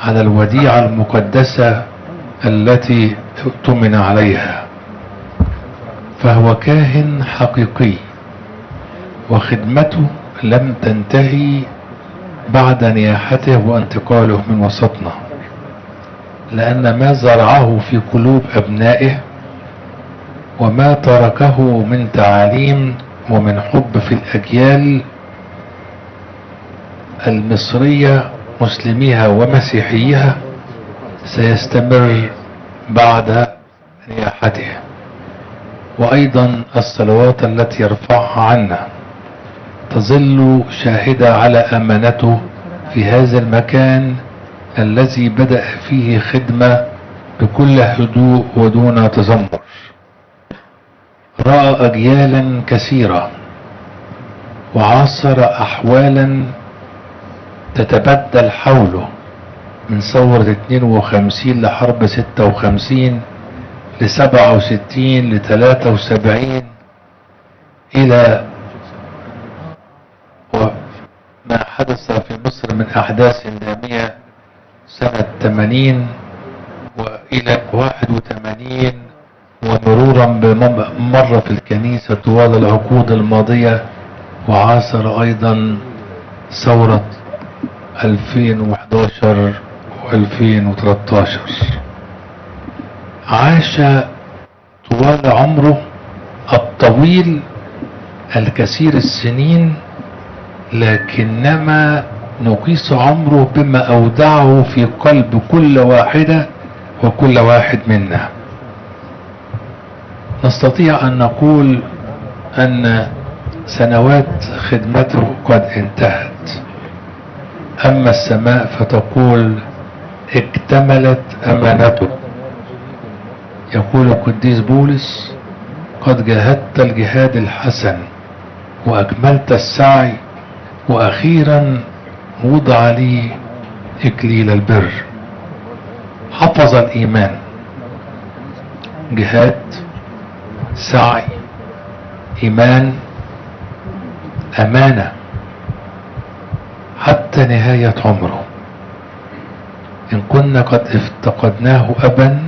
على الوديعة المقدسة التي اؤتمن عليها، فهو كاهن حقيقي، وخدمته لم تنتهي بعد نياحته وانتقاله من وسطنا، لأن ما زرعه في قلوب أبنائه وما تركه من تعاليم ومن حب في الأجيال المصرية مسلميها ومسيحيها سيستمر بعد نياحته، وأيضا الصلوات التي يرفعها عنا تظل شاهدة على أمانته في هذا المكان الذي بدأ فيه خدمة بكل هدوء ودون تذمر. رأى أجيالا كثيرة وعاصر أحوالا تتبدل حوله من ثورة 52 لحرب 56 ل67 ل73 إلى ما حدث في مصر من أحداث دامية سنة 80 وإلى 81 ومرورا بمرة في الكنيسة طوال العقود الماضية، وعاصر أيضا ثورة 2011 و2013. عاش طوال عمره الطويل الكثير السنين، لكنما نقيس عمره بما أودعه في قلب كل واحدة وكل واحد منا. نستطيع أن نقول أن سنوات خدمته قد انتهت، أما السماء فتقول اكتملت أمانته. يقول القديس بولس: قد جاهدت الجهاد الحسن وأكملت السعي وأخيرا وضع لي إكليل البر. حفظ الإيمان، جهاد، سعي، إيمان، أمانة حتى نهاية عمره. إن كنا قد افتقدناه أبا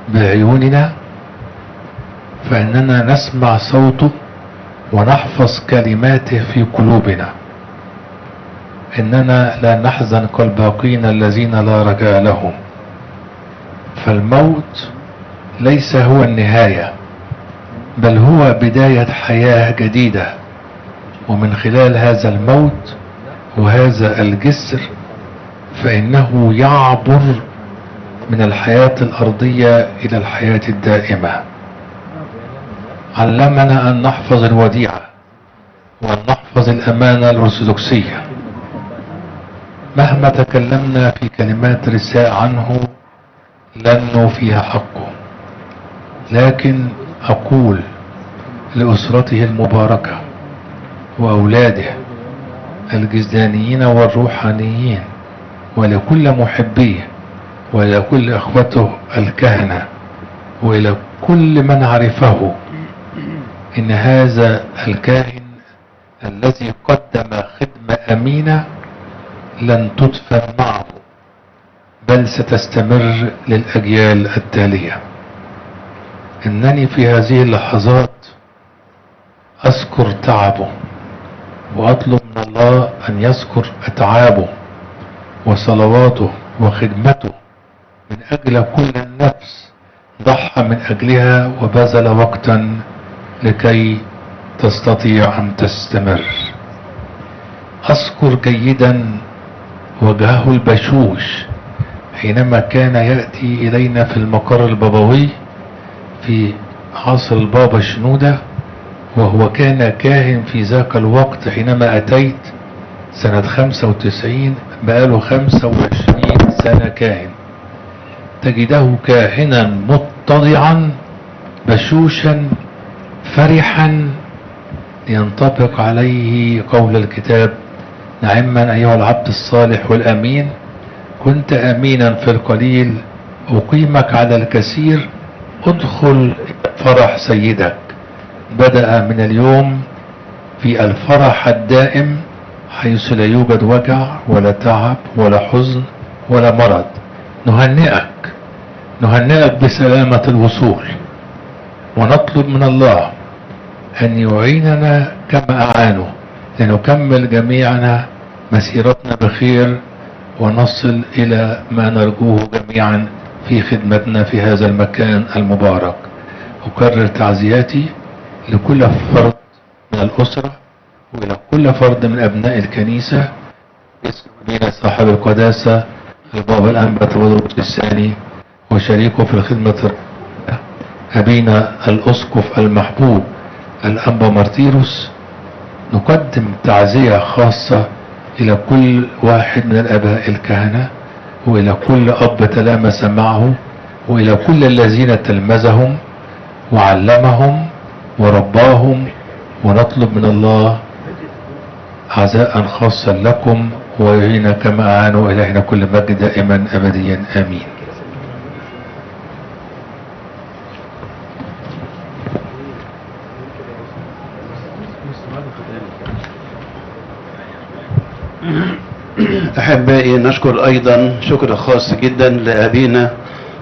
بعيوننا فإننا نسمع صوته ونحفظ كلماته في قلوبنا. إننا لا نحزن كالباقين الذين لا رجاء لهم، فالموت ليس هو النهاية بل هو بداية حياة جديدة، ومن خلال هذا الموت وهذا الجسر فإنه يعبر من الحياة الأرضية إلى الحياة الدائمة. علمنا أن نحفظ الوديعة وأن نحفظ الأمانة الأرثوذكسية. مهما تكلمنا في كلمات رساء عنه لن نوفيها حقه، لكن أقول لأسرته المباركة وأولاده الجزدانيين والروحانيين ولكل محبيه ولكل أخوته الكهنة وإلى كل من عرفه إن هذا الكاهن الذي قدم خدمة أمينة لن تدفن معه بل ستستمر للأجيال التالية. إنني في هذه اللحظات أذكر تعبه وأطلب من الله أن يذكر أتعابه وصلواته وخدمته من أجل كل النفس ضحى من أجلها وبذل وقتا لكي تستطيع أن تستمر. أذكر جيدا وجهه البشوش حينما كان يأتي إلينا في المقر البابوي في عصر البابا شنودة، وهو كان كاهن في ذاك الوقت حينما أتيت سنة 95، بقاله 25 سنة كاهن. تجده كاهنا متضعا بشوشا فرحا ينطبق عليه قول الكتاب: نعما أيها العبد الصالح والأمين، كنت أمينا في القليل أقيمك على الكثير، ادخل فرح سيدك. بدأ من اليوم في الفرح الدائم حيث لا يوجد وجع ولا تعب ولا حزن ولا مرض. نهنئك بسلامة الوصول، ونطلب من الله أن يعيننا كما أعانه لنكمل جميعنا مسيرتنا بخير ونصل إلى ما نرجوه جميعا في خدمتنا في هذا المكان المبارك. أكرر تعزياتي لكل فرد من الأسرة وإلى كل فرد من أبناء الكنيسة أبينا صاحب القداسة البابا الأنبا تودروس الثاني وشريكه في الخدمة أبينا الأسقف المحبوب الأنبا مارتيروس، نقدم تعزية خاصة إلى كل واحد من الآباء الكهنة وإلى كل أب تلامس معه وإلى كل الذين تلمذهم وعلمهم ورباهم، ونطلب من الله عزاء خاصا لكم ويعينا كما أعانوا إلهنا كل مجد دائما أبديا آمين. أحبائي، نشكر أيضا شكر خاص جدا لأبينا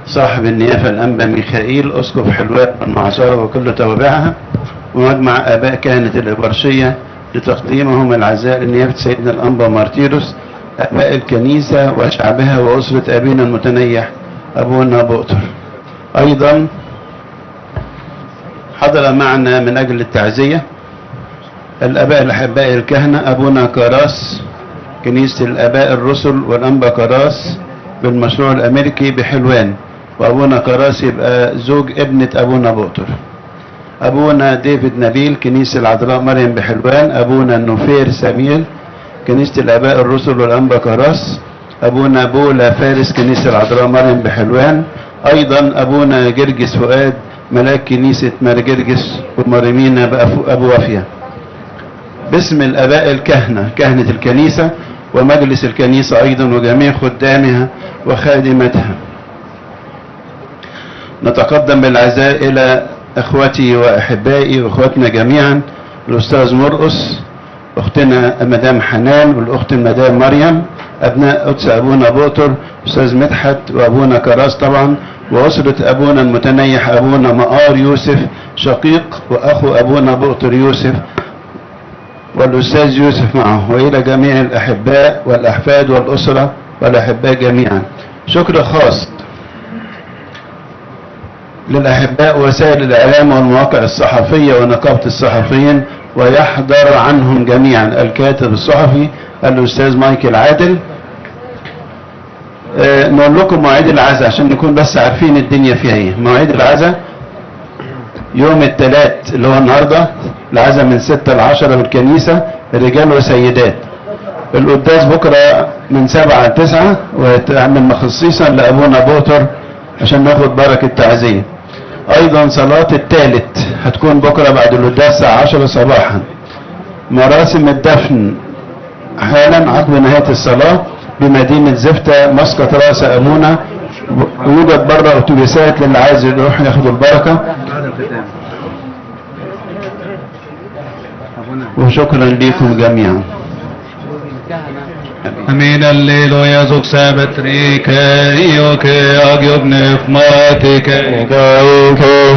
صاحب النيافة الأنبا ميخائيل أسقف حلوان والمعصرة وكل توابعها ومجمع آباء كهنة الإبرشية لتقديمهم العزاء لنيافة سيدنا الأنبا مارتيروس آباء الكنيسة وشعبها وأسرة أبينا المتنيح أبونا بؤتر. أيضا حضر معنا من أجل التعزية الآباء الأحباء الكهنة أبونا كراس كنيسة الآباء الرسل والأنبا كراس بالمشروع الأمريكي بحلوان، وأبونا كراس يبقى زوج ابنة أبونا بؤتر. أبونا ديفيد نبيل كنيسة العذراء مريم بحلوان، أبونا نوفير سميل كنيسة الآباء الرسل والأنبا كراس، أبونا بولا فارس كنيسة العذراء مريم بحلوان، أيضا أبونا جرجس فؤاد ملاك كنيسة مار جرجس ومريمينا بأبو وفيا. باسم الآباء الكهنة كهنة الكنيسة ومجلس الكنيسة أيضا وجميع خدامها وخادمتها، نتقدم بالعزاء إلى أخوتي وأحبائي وأخواتنا جميعا، الأستاذ مرقس، أختنا مدام حنان، والأخت المدام مريم، أبناء قدس أبونا بؤتر، أستاذ مدحت وأبونا كراس طبعا، وأسرة أبونا المتنيح أبونا مقار يوسف شقيق وأخو أبونا بؤتر يوسف والأستاذ يوسف معه، وإلى جميع الأحباء والأحفاد والأسرة والأحباء جميعا. شكر خاص للأحباء وسائل الإعلام والمواقع الصحفية ونقابة الصحفيين، ويحضر عنهم جميعا الكاتب الصحفي الأستاذ مايكل عادل. نقول لكم مواعيد العزاء عشان نكون بس عارفين الدنيا فيها ايه. مواعيد العزاء يوم الثلاث اللي هو النهارده العزاء من 6 ل 10 بالكنيسة رجال وسيدات. القداس بكرة من 7 ل 9 ويتعمل مخصيصا لأبونا بؤتر عشان ناخد بركة تعزية. أيضا صلاة الثالث هتكون بكرة بعد القداس الساعة 10 صباحا. مراسم الدفن حالا عقب نهاية الصلاة بمدينة زفتة مسقط رأس أبونا، ويوجد بره أتوبيسات للي عايز يروح ياخد البركة. وشكرا لكم جميعا. Amin alleluia zog sabet rike ioke agiob nefmatike Gain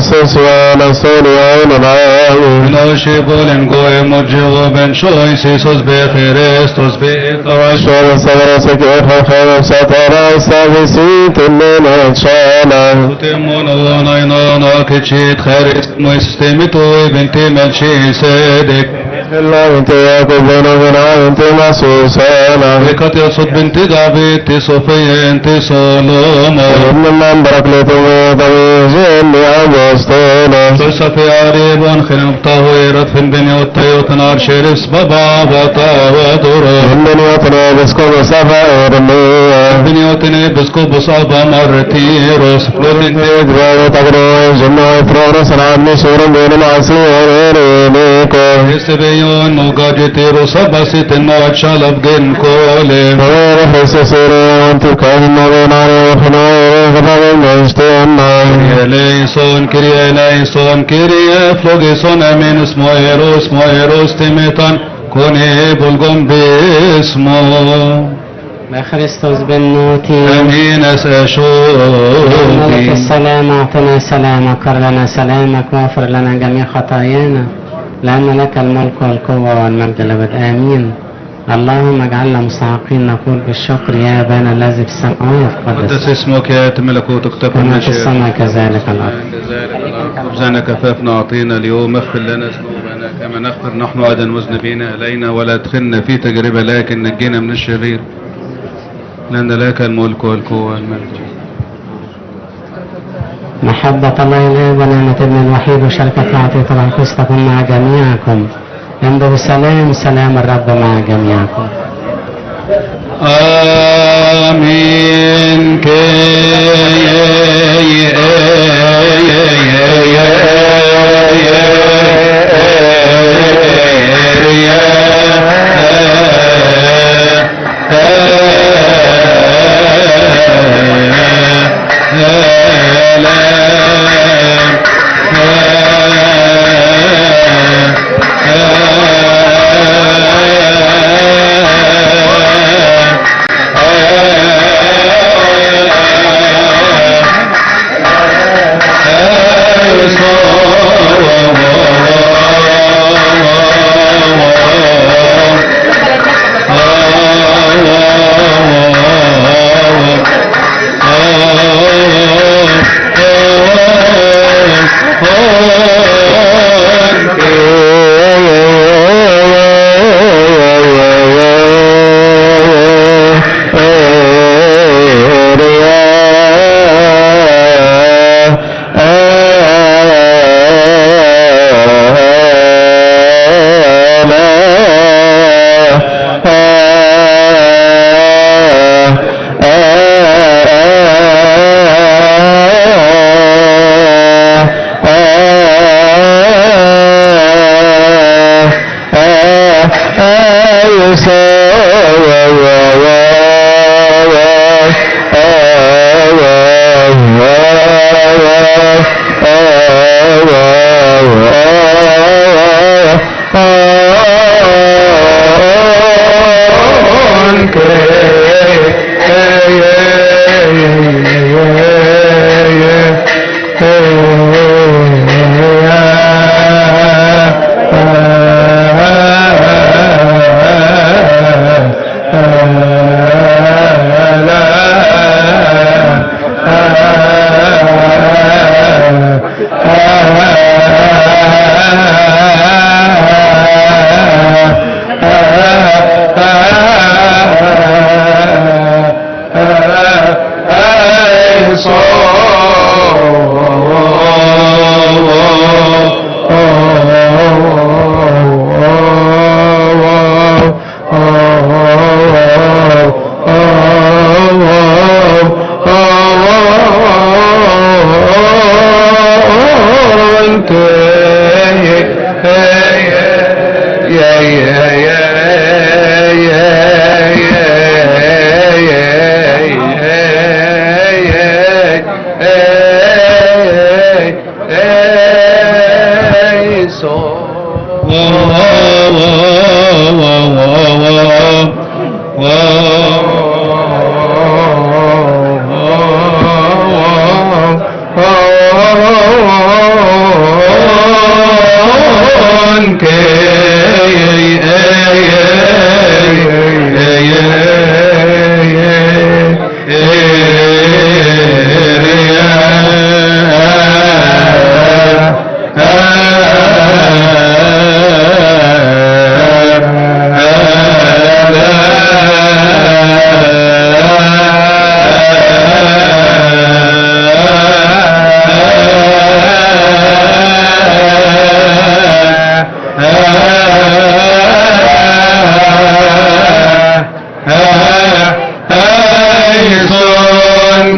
sessuala soliain alain Eloshi bolen goe mojigo ben shoy sisos be Christos be Shara savara sekefha khayam satara istavisit innena shala Utemon onaynana kichit kharist muistemito ibnti melshi sedek Allah inti yakub bena bena inti masusala Rikat yasud binti David ti Sofia inti Solomon Ibn barakletum yadavizin li abostona Sosafi aribon khinam tahirat fin binyot tayotan arshiris baba vata vadura Ibn yatna biskub safa irmiya Binyotine biskub saba martiros Flotin Tidvayo tagro jimno ifrona sanadni suram benim asiyariko Istibiyon mugajitiru sabasitin moat shalab gin kole Kyrie eleison, Kyrie flogison, amen, smoeros, timitan, kone bulgum bismo. بخريستوس بالنوتي أمين ملك أساشوتي السلام أعطنا سلامك، كر لنا سلامك واغفر لنا جميع خطايانا، لأن لك الملك والقوة والمجد الأبد آمين. اللهم اجعلنا مستحقين نقول بالشكر يا ابانا الذي في السماوات قدس اسمك ياتي ملكوتك تكن كما في السماء كذلك الارض. خبزنا كفافنا اعطينا اليوم، اغفر لنا ذنوبنا كما نغفر نحن ايضا مذنبين الينا، ولا تدخلنا في تجربه لكن نجينا من الشرير، لان لك الملك والقوه والمجد. محبة الله الآب ونعمة ابن الوحيد وشركة عطية القدس تكون مع جميعكم. امضوا بسلام، سلام الرب مع جميعكم. آمين. Son